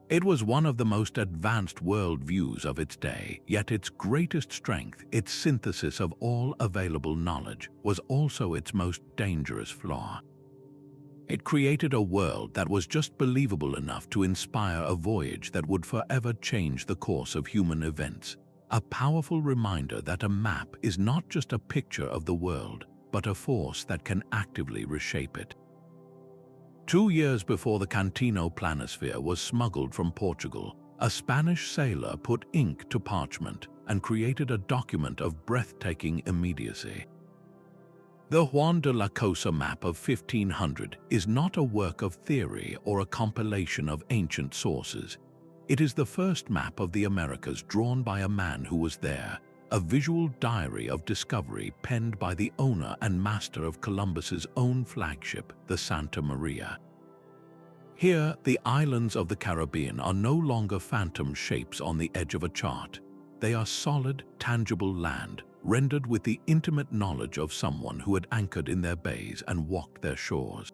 It was one of the most advanced worldviews of its day, yet its greatest strength, its synthesis of all available knowledge, was also its most dangerous flaw. It created a world that was just believable enough to inspire a voyage that would forever change the course of human events, a powerful reminder that a map is not just a picture of the world, but a force that can actively reshape it. 2 years before the Cantino Planisphere was smuggled from Portugal, a Spanish sailor put ink to parchment and created a document of breathtaking immediacy. The Juan de la Cosa map of 1500 is not a work of theory or a compilation of ancient sources. It is the first map of the Americas drawn by a man who was there, a visual diary of discovery penned by the owner and master of Columbus's own flagship, the Santa Maria. Here, the islands of the Caribbean are no longer phantom shapes on the edge of a chart. They are solid, tangible land, rendered with the intimate knowledge of someone who had anchored in their bays and walked their shores.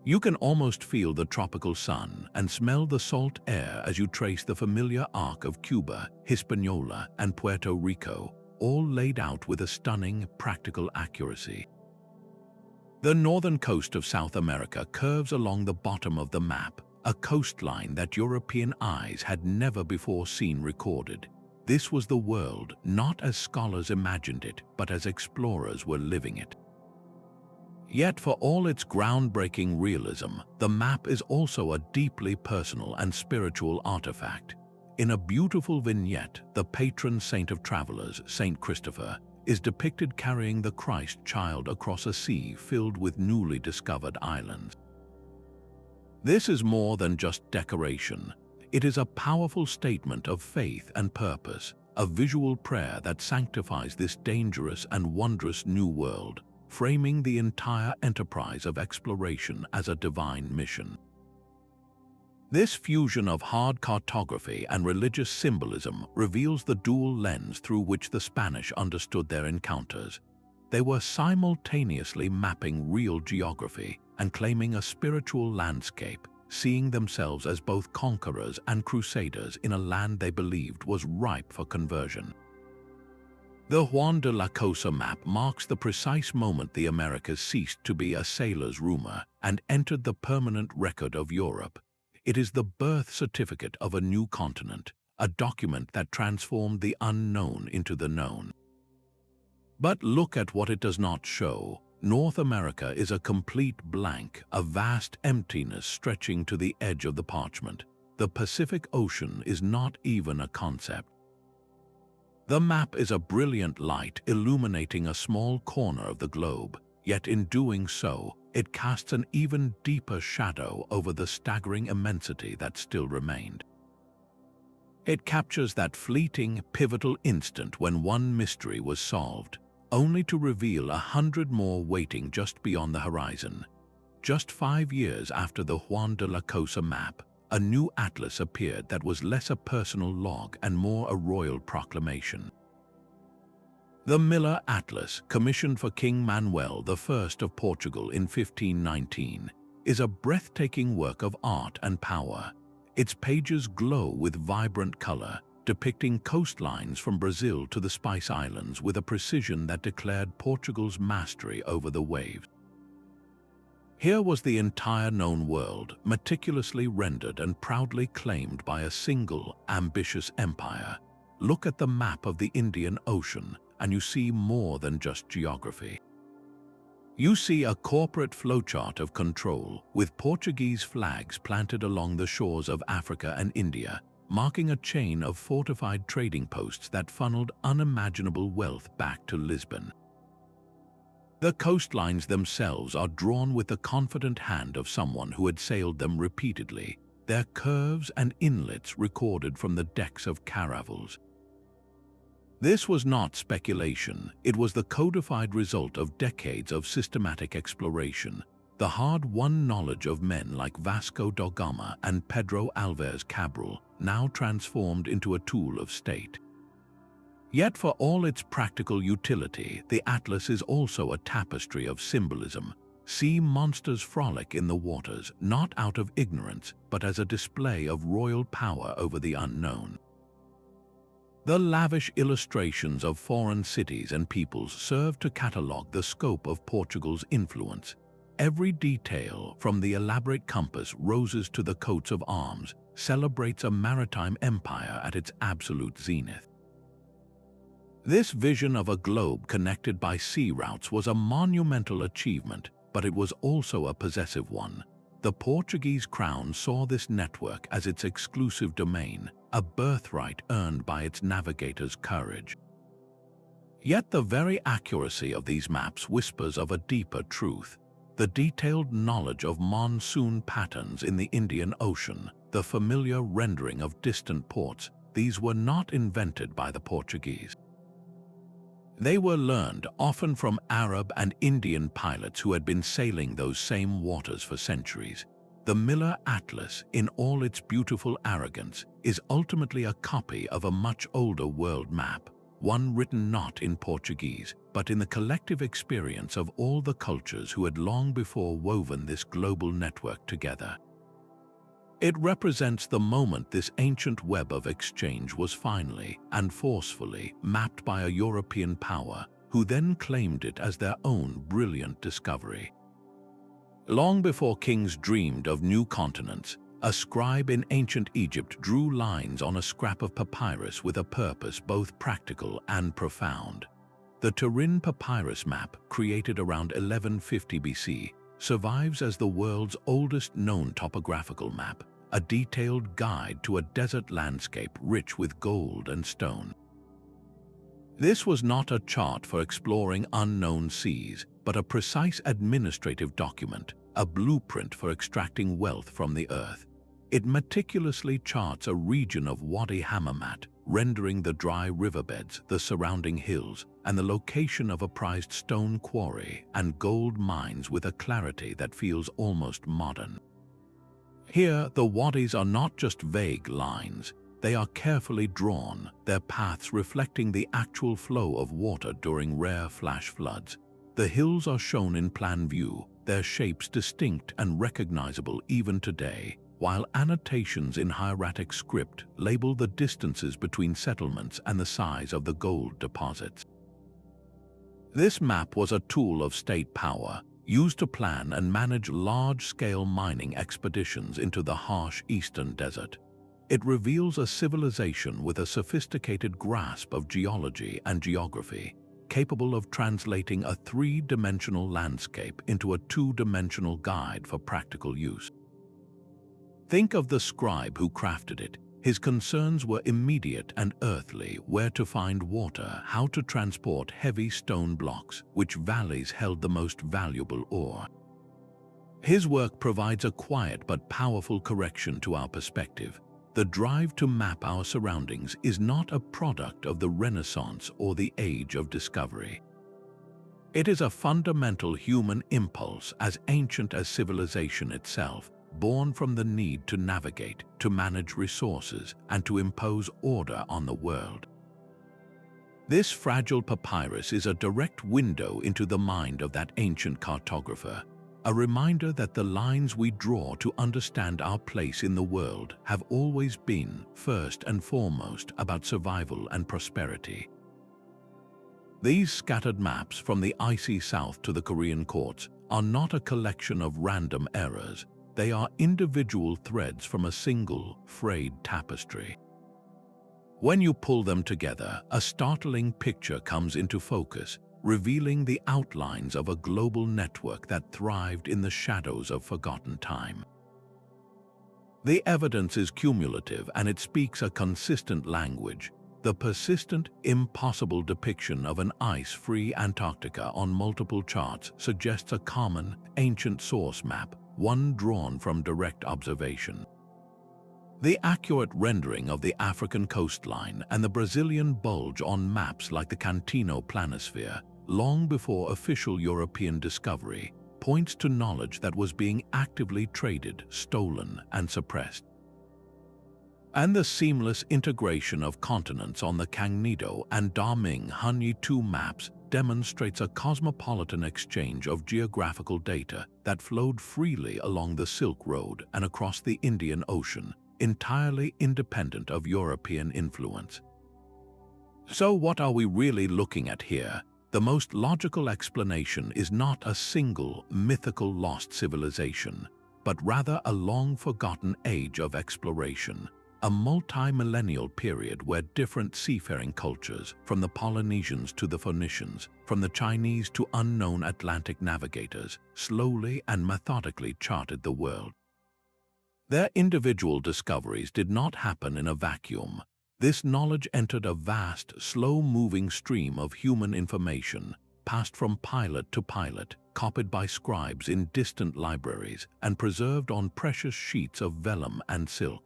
You can almost feel the tropical sun and smell the salt air as you trace the familiar arc of Cuba, Hispaniola, and Puerto Rico, all laid out with a stunning, practical accuracy. The northern coast of South America curves along the bottom of the map, a coastline that European eyes had never before seen recorded. This was the world not as scholars imagined it, but as explorers were living it. Yet for all its groundbreaking realism, the map is also a deeply personal and spiritual artifact. In a beautiful vignette, the patron saint of travelers, Saint Christopher, is depicted carrying the Christ child across a sea filled with newly discovered islands. This is more than just decoration. It is a powerful statement of faith and purpose, a visual prayer that sanctifies this dangerous and wondrous new world, framing the entire enterprise of exploration as a divine mission. This fusion of hard cartography and religious symbolism reveals the dual lens through which the Spanish understood their encounters. They were simultaneously mapping real geography and claiming a spiritual landscape, seeing themselves as both conquerors and crusaders in a land they believed was ripe for conversion. The Juan de la Cosa map marks the precise moment the Americas ceased to be a sailor's rumor and entered the permanent record of Europe. It is the birth certificate of a new continent, a document that transformed the unknown into the known. But look at what it does not show. North America is a complete blank, a vast emptiness stretching to the edge of the parchment. The Pacific Ocean is not even a concept. The map is a brilliant light illuminating a small corner of the globe, yet in doing so, it casts an even deeper shadow over the staggering immensity that still remained. It captures that fleeting, pivotal instant when one mystery was solved, only to reveal 100 more waiting just beyond the horizon. Just 5 years after the Juan de la Cosa map, a new atlas appeared that was less a personal log and more a royal proclamation. The Miller Atlas, commissioned for King Manuel I of Portugal in 1519, is a breathtaking work of art and power. Its pages glow with vibrant color, depicting coastlines from Brazil to the Spice Islands with a precision that declared Portugal's mastery over the waves. Here was the entire known world, meticulously rendered and proudly claimed by a single, ambitious empire. Look at the map of the Indian Ocean, and you see more than just geography. You see a corporate flowchart of control, with Portuguese flags planted along the shores of Africa and India, marking a chain of fortified trading posts that funneled unimaginable wealth back to Lisbon. The coastlines themselves are drawn with the confident hand of someone who had sailed them repeatedly, their curves and inlets recorded from the decks of caravels. This was not speculation, it was the codified result of decades of systematic exploration, the hard-won knowledge of men like Vasco da Gama and Pedro Alvarez Cabral, now transformed into a tool of state. Yet for all its practical utility, the atlas is also a tapestry of symbolism. Sea monsters frolic in the waters, not out of ignorance, but as a display of royal power over the unknown. The lavish illustrations of foreign cities and peoples serve to catalogue the scope of Portugal's influence. Every detail, from the elaborate compass roses to the coats of arms, celebrates a maritime empire at its absolute zenith. This vision of a globe connected by sea routes was a monumental achievement, but it was also a possessive one. The Portuguese crown saw this network as its exclusive domain, a birthright earned by its navigators' courage. Yet the very accuracy of these maps whispers of a deeper truth. The detailed knowledge of monsoon patterns in the Indian Ocean, the familiar rendering of distant ports, these were not invented by the Portuguese. They were learned often from Arab and Indian pilots who had been sailing those same waters for centuries. The Miller Atlas, in all its beautiful arrogance, is ultimately a copy of a much older world map, one written not in Portuguese, but in the collective experience of all the cultures who had long before woven this global network together. It represents the moment this ancient web of exchange was finally and forcefully mapped by a European power, who then claimed it as their own brilliant discovery. Long before kings dreamed of new continents, a scribe in ancient Egypt drew lines on a scrap of papyrus with a purpose both practical and profound. The Turin papyrus map, created around 1150 BC, survives as the world's oldest known topographical map, a detailed guide to a desert landscape rich with gold and stone. This was not a chart for exploring unknown seas, but a precise administrative document, a blueprint for extracting wealth from the earth. It meticulously charts a region of Wadi Hammamat, rendering the dry riverbeds, the surrounding hills, and the location of a prized stone quarry and gold mines with a clarity that feels almost modern. Here, the wadis are not just vague lines, they are carefully drawn, their paths reflecting the actual flow of water during rare flash floods. The hills are shown in plan view, their shapes distinct and recognizable even today, while annotations in hieratic script label the distances between settlements and the size of the gold deposits. This map was a tool of state power, used to plan and manage large-scale mining expeditions into the harsh eastern desert. It reveals a civilization with a sophisticated grasp of geology and geography, capable of translating a three-dimensional landscape into a two-dimensional guide for practical use. Think of the scribe who crafted it. His concerns were immediate and earthly: where to find water, how to transport heavy stone blocks, which valleys held the most valuable ore. His work provides a quiet but powerful correction to our perspective. The drive to map our surroundings is not a product of the Renaissance or the Age of Discovery. It is a fundamental human impulse as ancient as civilization itself, born from the need to navigate, to manage resources, and to impose order on the world. This fragile papyrus is a direct window into the mind of that ancient cartographer, a reminder that the lines we draw to understand our place in the world have always been, first and foremost, about survival and prosperity. These scattered maps from the icy south to the Korean courts are not a collection of random errors. They are individual threads from a single, frayed tapestry. When you pull them together, a startling picture comes into focus, revealing the outlines of a global network that thrived in the shadows of forgotten time. The evidence is cumulative and it speaks a consistent language. The persistent, impossible depiction of an ice-free Antarctica on multiple charts suggests a common, ancient source map, one drawn from direct observation. The accurate rendering of the African coastline and the Brazilian bulge on maps like the Cantino Planisphere, long before official European discovery, points to knowledge that was being actively traded, stolen, and suppressed. And the seamless integration of continents on the Kangnido and Ming Hunyi II maps demonstrates a cosmopolitan exchange of geographical data that flowed freely along the Silk Road and across the Indian Ocean, entirely independent of European influence. So what are we really looking at here? The most logical explanation is not a single mythical lost civilization, but rather a long-forgotten age of exploration, a multi-millennial period where different seafaring cultures, from the Polynesians to the Phoenicians, from the Chinese to unknown Atlantic navigators, slowly and methodically charted the world. Their individual discoveries did not happen in a vacuum. This knowledge entered a vast, slow-moving stream of human information, passed from pilot to pilot, copied by scribes in distant libraries, and preserved on precious sheets of vellum and silk.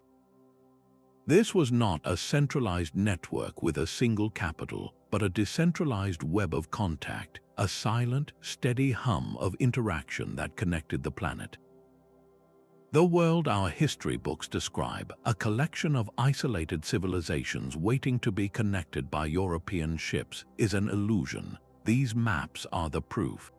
This was not a centralized network with a single capital, but a decentralized web of contact, a silent, steady hum of interaction that connected the planet. The world our history books describe, a collection of isolated civilizations waiting to be connected by European ships, is an illusion. These maps are the proof.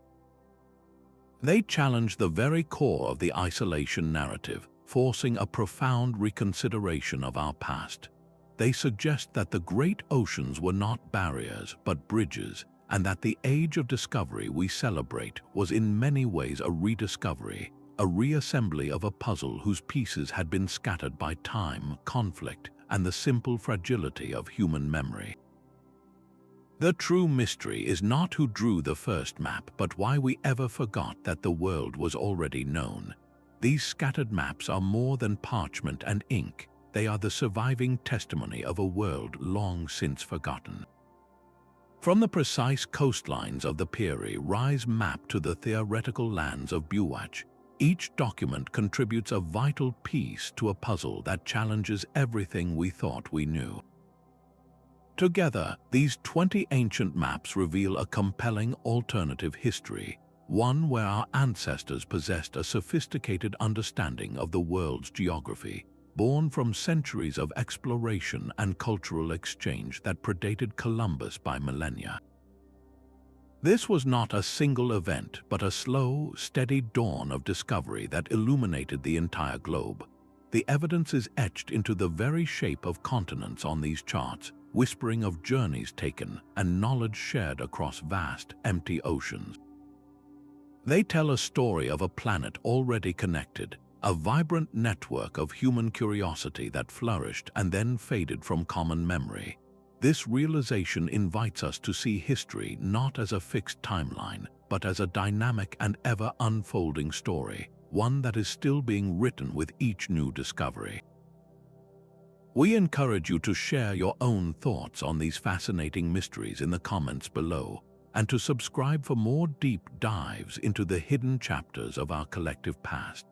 They challenge the very core of the isolation narrative, forcing a profound reconsideration of our past. They suggest that the great oceans were not barriers but bridges, and that the age of discovery we celebrate was in many ways a rediscovery, a reassembly of a puzzle whose pieces had been scattered by time, conflict, and the simple fragility of human memory. The true mystery is not who drew the first map, but why we ever forgot that the world was already known. These scattered maps are more than parchment and ink. They are the surviving testimony of a world long since forgotten. From the precise coastlines of the Piri Reis map to the theoretical lands of Buache, each document contributes a vital piece to a puzzle that challenges everything we thought we knew. Together, these 20 ancient maps reveal a compelling alternative history, one where our ancestors possessed a sophisticated understanding of the world's geography, born from centuries of exploration and cultural exchange that predated Columbus by millennia. This was not a single event, but a slow, steady dawn of discovery that illuminated the entire globe. The evidence is etched into the very shape of continents on these charts, whispering of journeys taken and knowledge shared across vast, empty oceans. They tell a story of a planet already connected, a vibrant network of human curiosity that flourished and then faded from common memory. This realization invites us to see history not as a fixed timeline, but as a dynamic and ever-unfolding story, one that is still being written with each new discovery. We encourage you to share your own thoughts on these fascinating mysteries in the comments below, and to subscribe for more deep dives into the hidden chapters of our collective past.